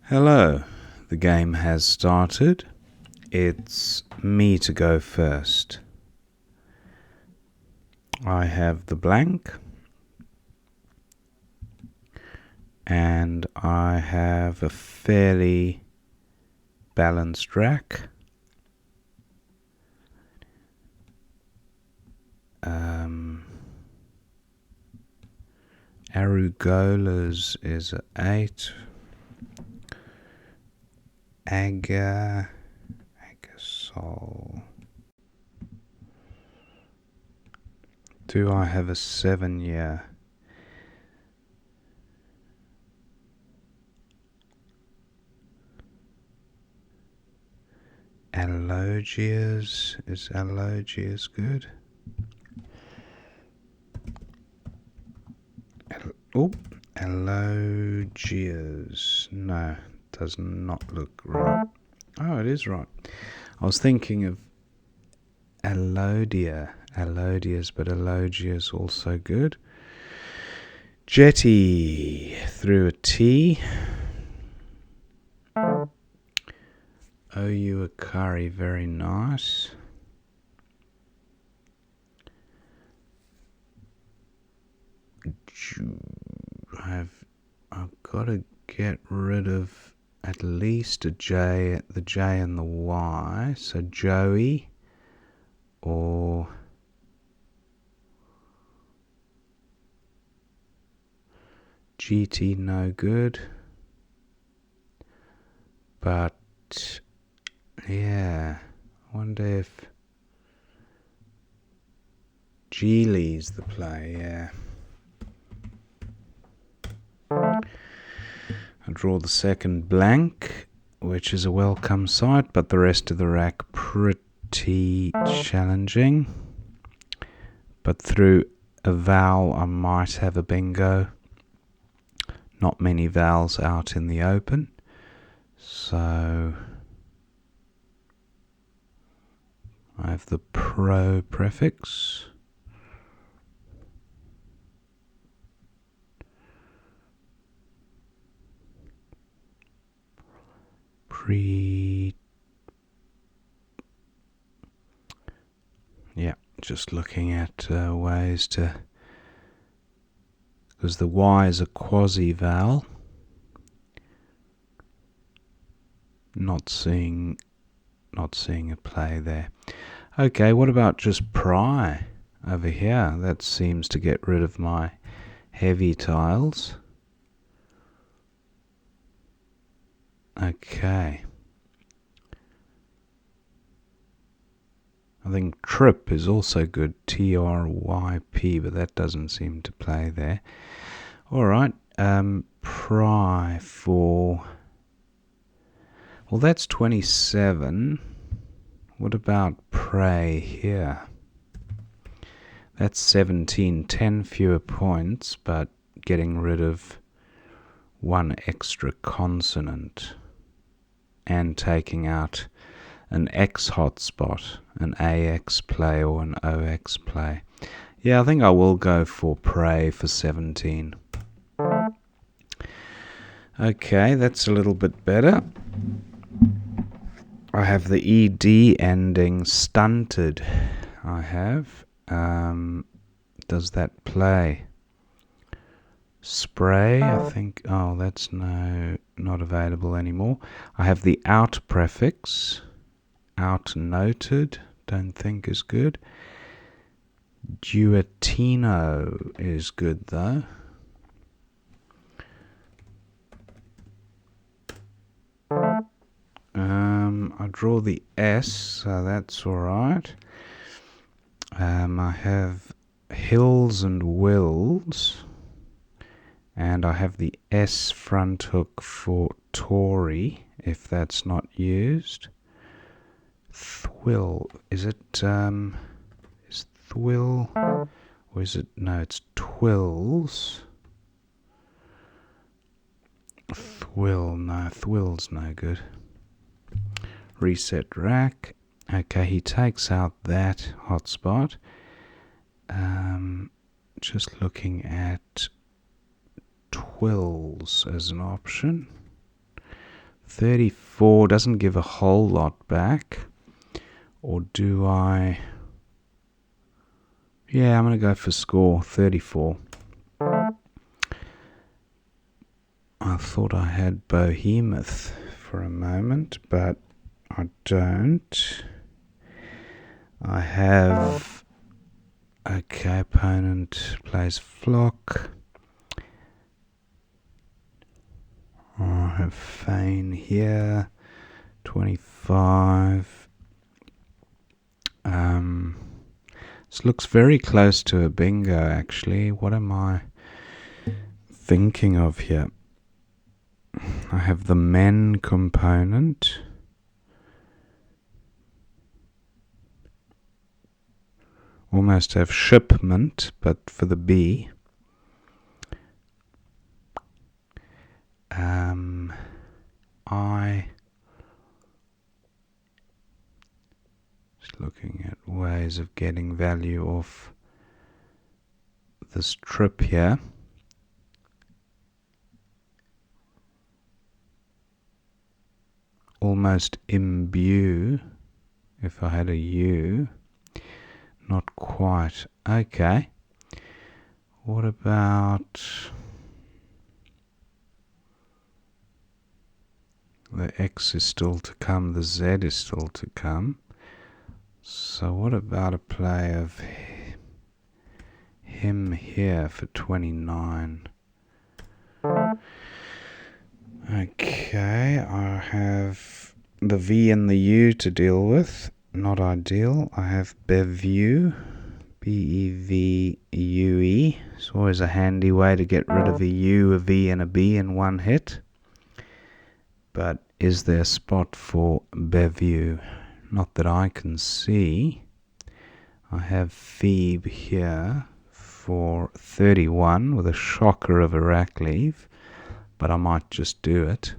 Hello, the game has started. It's me to go first. I have the blank and I have a fairly balanced rack. Arugola's is an 8. Agasol. Do I have a 7? Yeah. Allogias. Is Allogias good? Allogias. No, does not look right. Oh, it is right. I was thinking of Allodias, but Allogias also good. Jetty through a T. OU Akari, very nice. I've got to get rid of at least a J, the J and the Y. So Joey or GT, no good. But yeah, I wonder if Geely's the play. Yeah. I draw the second blank, which is a welcome sight, but the rest of the rack pretty challenging. But through a vowel, I might have a bingo. Not many vowels out in the open, so I have the pro prefix. Yeah, just looking at ways to, because the Y is a quasi-vowel. Not seeing a play there. Okay, what about just pry over here? That seems to get rid of my heavy tiles. Okay. I think trip is also good, TRYP, but that doesn't seem to play there. Alright, pry for... Well, that's 27. What about pray here? That's 17, 10 fewer points, but getting rid of one extra consonant and taking out an X hotspot, an AX play or an OX play. Yeah, I think I will go for pray for 17. Okay, that's a little bit better. I have the ED ending stunted. I have. Does that play? Spray, I think. Oh, that's not available anymore. I have the out prefix. Out noted. Don't think is good. Duettino is good though. I draw the S, so that's alright. I have hills and wills, and I have the S front hook for Tory, if that's not used. Thwill, is it, is thwill, or is it, no, it's twills. Thwill, no, thwill's no good. Reset rack. Okay, he takes out that hotspot. Just looking at twills as an option. 34 doesn't give a whole lot back. Or do I? Yeah, I'm going to go for score 34. I thought I had Behemoth for a moment, but I don't. I have... Okay, opponent plays Flock. I have Feign here. 25. This looks very close to a bingo, actually. What am I thinking of here? I have the men component. Almost have shipment, but for the B. I just looking at ways of getting value off this trip here. Almost imbue if I had a U. Not quite. Okay. What about the X is still to come, the Z is still to come. So what about a play of him here for 29? Okay, I have the V and the U to deal with. Not ideal. I have Bevue, B-E-V-U-E. It's always a handy way to get rid of a U, a V and a B in one hit. But is there a spot for Bevue? Not that I can see. I have Phoebe here for 31 with a shocker of a rack leave, but I might just do it.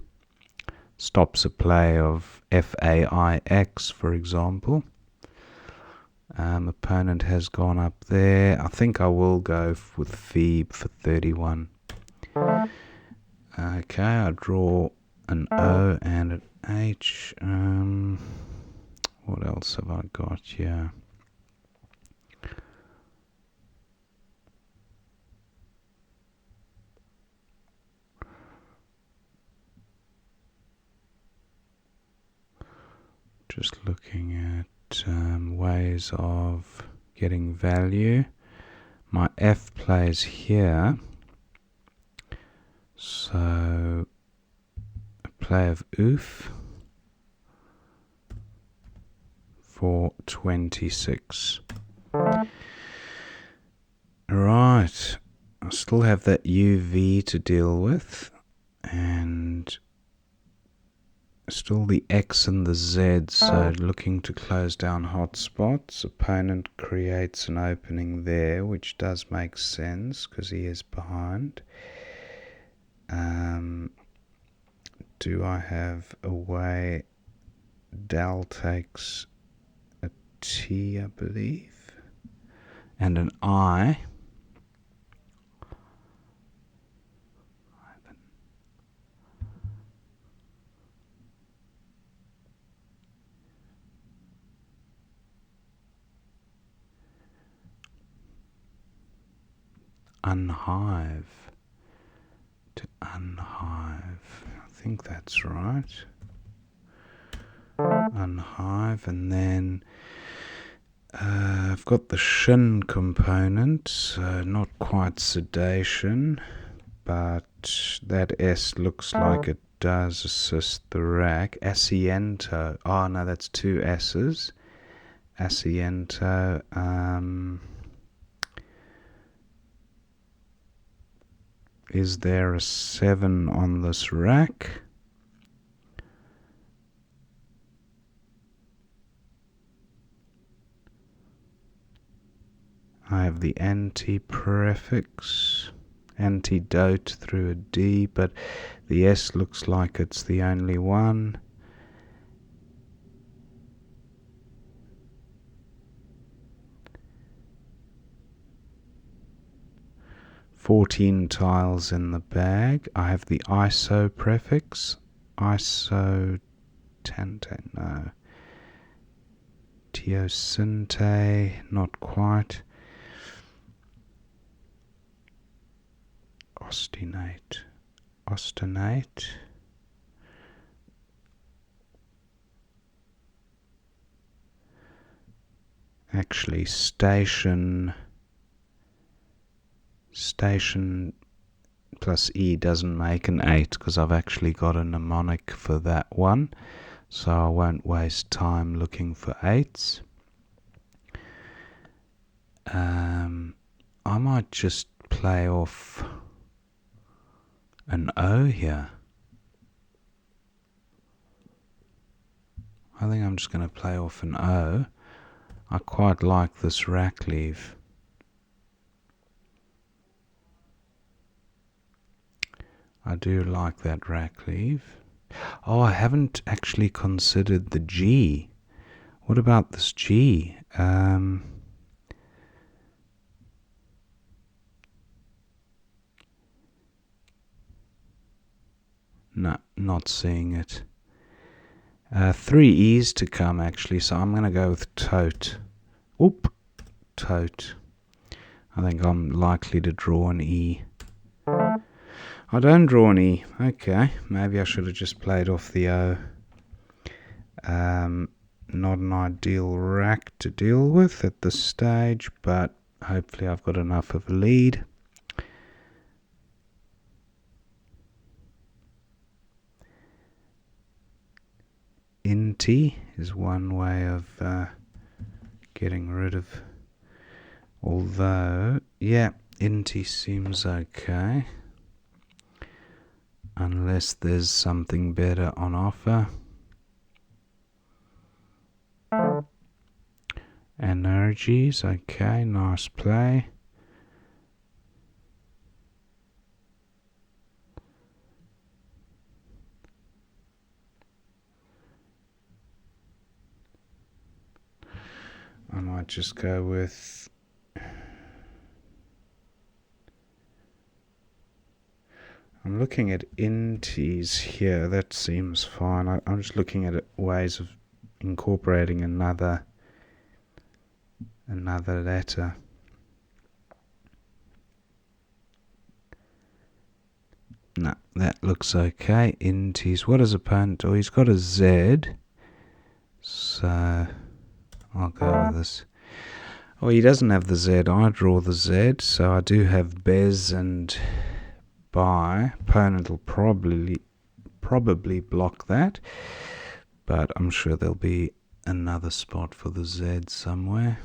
Stops a play of F-A-I-X, for example. Opponent has gone up there. I think I will go with Phoebe for 31. Okay, I draw an O and an H. What else have I got here? Just looking at ways of getting value. My F plays here, so a play of oof for 26. Right, I still have that UV to deal with, and still the X and the Z, so looking to close down hotspots. Opponent creates an opening there, which does make sense because he is behind. Do I have a way? Dal takes a T, I believe, and an I. Unhive. To unhive. I think that's right. Unhive, and then I've got the shin component, so not quite sedation, but that S looks like it does assist the rack. Asiento. Oh no, that's two S's. Asiento. Is there a 7 on this rack? I have the anti-prefix, antidote through a D, but the S looks like it's the only one. "14 tiles in the bag. I have the ISO prefix, Isotante, no. Teosinte, not quite. Ostinate. Actually, station plus E doesn't make an 8 because I've actually got a mnemonic for that one, so I won't waste time looking for 8s. I might just play off an O here. I think I'm just going to play off an O. I quite like this rack leave. I do like that rack leave. Oh, I haven't actually considered the G. What about this G? No, not seeing it. 3 E's to come, actually, so I'm going to go with tote. Oop, tote. I think I'm likely to draw an E. I don't draw an E. Okay, maybe I should have just played off the O. Not an ideal rack to deal with at this stage, but hopefully I've got enough of a lead. Inti is one way of getting rid of, although, yeah, Inti seems okay, unless there's something better on offer. Energies, okay, nice play. I might just go with I'm looking at inties here. That seems fine. I'm just looking at ways of incorporating another letter. No, that looks okay. Inties. What is opponent? Oh, he's got a Z. So I'll go with this. Oh, he doesn't have the Z. I draw the Z. So I do have Bez and Buy. Opponent will probably block that. But I'm sure there'll be another spot for the Z somewhere.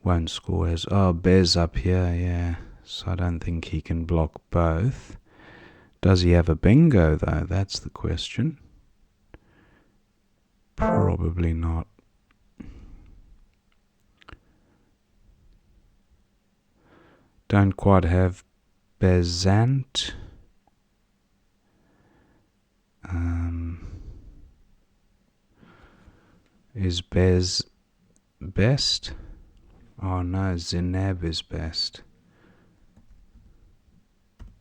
Won't score as... Oh, Bez up here, yeah. So I don't think he can block both. Does he have a bingo, though? That's the question. Probably not. Don't quite have Bezant. Is Bez best? Oh no, Zineb is best.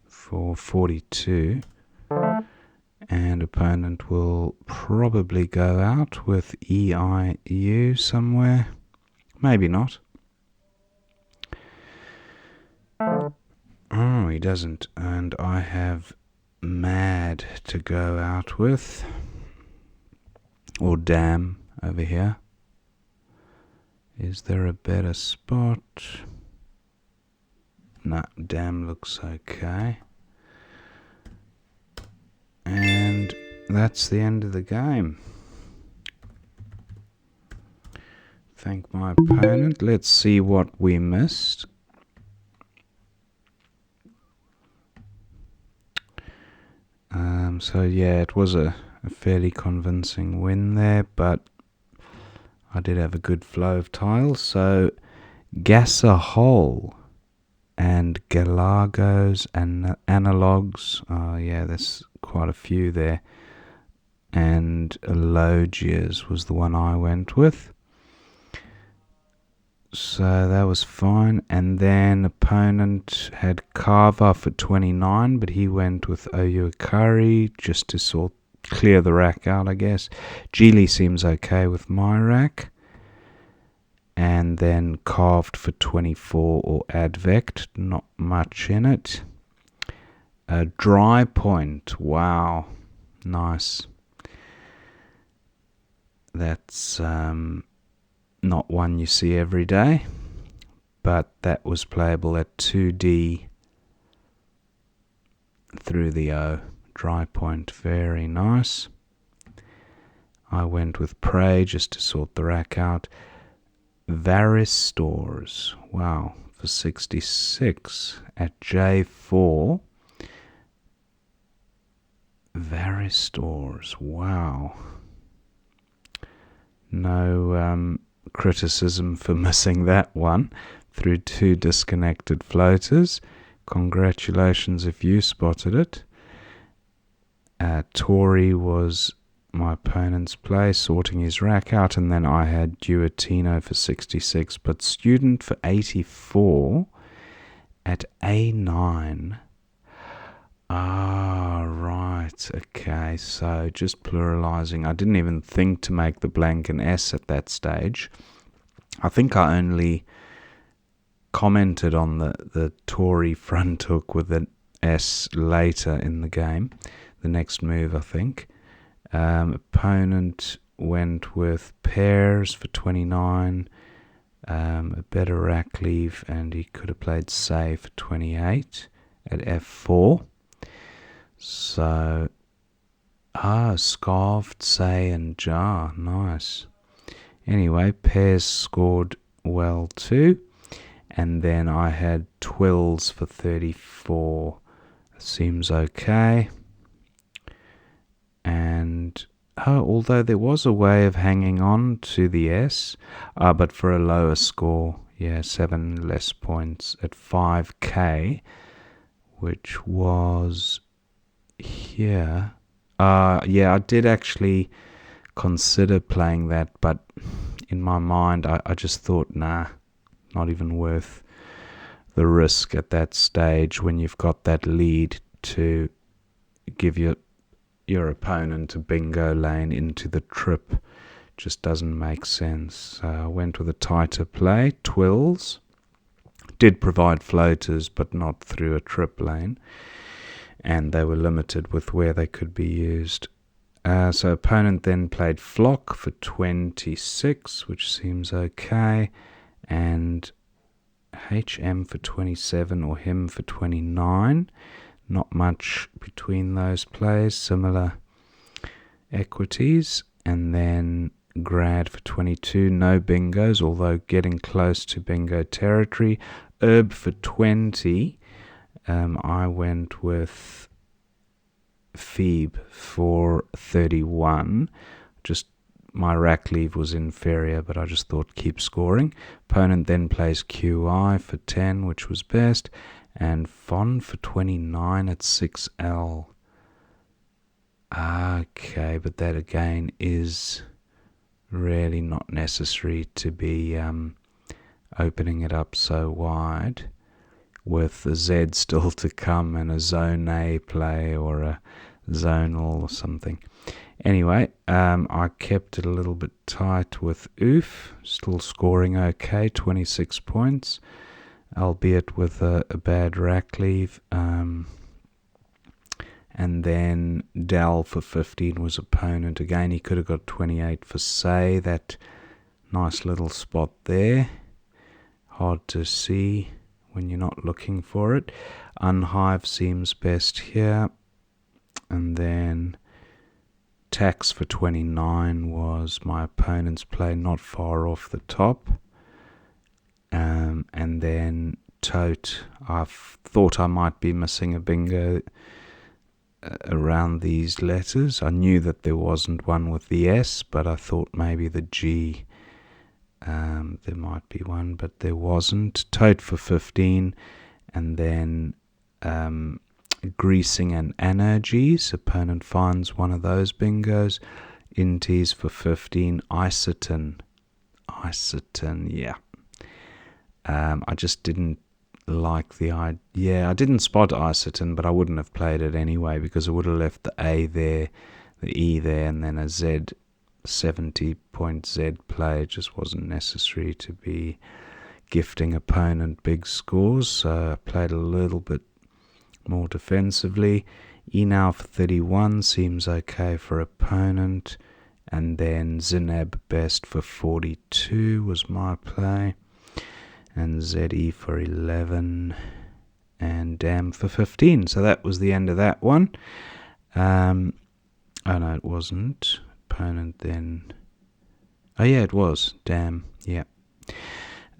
For 42. And opponent will probably go out with EIU somewhere. Maybe not. Oh, he doesn't. And I have Mad to go out with. Or Damn over here. Is there a better spot? No, Damn looks okay. And that's the end of the game. Thank my opponent. Let's see what we missed. So yeah, it was a fairly convincing win there, but I did have a good flow of tiles. So Gasahol and Galagos and Analogues. Oh yeah, there's quite a few there. And Elogias was the one I went with. So that was fine. And then opponent had Carver for 29, but he went with Oyukari just to clear the rack out, I guess. Geely seems okay with my rack. And then Carved for 24 or Advect, not much in it. A Dry Point, wow, nice. That's not one you see every day, but that was playable at 2D through the O. Dry Point, very nice. I went with Prey just to sort the rack out. Varys Stores, wow, for 66 at J4. Varys Stores, wow. No criticism for missing that one through 2 disconnected floaters. Congratulations if you spotted it. Tory was my opponent's play, sorting his rack out, and then I had Duatino for 66, but Student for 84 at A9. Right, okay, so just pluralizing. I didn't even think to make the blank an S at that stage. I think I only commented on the Tory front hook with an S later in the game, the next move, I think. Opponent went with Pairs for 29, a better rack leave, and he could have played Say for 28 at F4. So, Scarved, Say, and Jar, nice. Anyway, Pairs scored well too, and then I had Twills for 34. Seems okay. And although there was a way of hanging on to the S, but for a lower score, 7 less points at 5k, which was here. I did actually consider playing that, but in my mind, I just thought, nah, not even worth the risk at that stage when you've got that lead to give your opponent a bingo lane into the trip. Just doesn't make sense. I went with a tighter play. Twills did provide floaters, but not through a trip lane, and they were limited with where they could be used. So opponent then played Flock for 26, which seems okay, and HM for 27 or him for 29. Not much between those plays, similar equities. And then Grad for 22, no bingos, although getting close to bingo territory. Herb for 20, I went with Phoebe for 31. Just my rack leave was inferior, but I just thought keep scoring. Opponent then plays QI for 10, which was best, and Fon for 29 at 6L. Okay, but that again is really not necessary to be opening it up so wide, with the Z still to come and a Zone A play or a Zonal or something. Anyway, I kept it a little bit tight with Oof, still scoring okay, 26 points, albeit with a bad rack leave. And then Dal for 15 was opponent. Again, he could have got 28 for Say. That nice little spot there. Hard to see when you're not looking for it. Unhive seems best here. And then Tax for 29 was my opponent's play, not far off the top. And then Tote, I thought I might be missing a bingo around these letters. I knew that there wasn't one with the S, but I thought maybe the G, there might be one, but there wasn't. Tote for 15, and then Greasing and Energies. Opponent finds one of those bingos. Inties for 15. Isoton, yeah. I just didn't like the idea. Yeah, I didn't spot isoton, but I wouldn't have played it anyway because it would have left the A there, the E there, and then a Z 70-point Z play. It just wasn't necessary to be gifting opponent big scores, so I played a little bit more defensively. E now for 31 seems okay for opponent, and then Zineb best for 42 was my play, and ZE for 11, and Dam for 15. So that was the end of that one. Oh no, it wasn't. Opponent then. Oh yeah, it was. Dam. Yeah.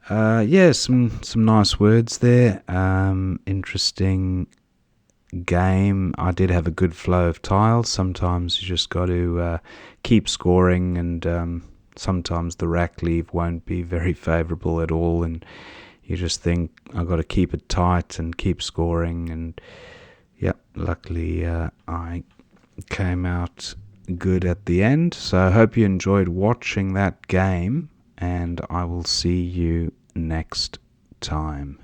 Yeah, some nice words there. Interesting game. I did have a good flow of tiles. Sometimes you just got to keep scoring, and sometimes the rack leave won't be very favourable at all, and you just think, I've got to keep it tight and keep scoring, and yeah, luckily I came out good at the end. So I hope you enjoyed watching that game, and I will see you next time.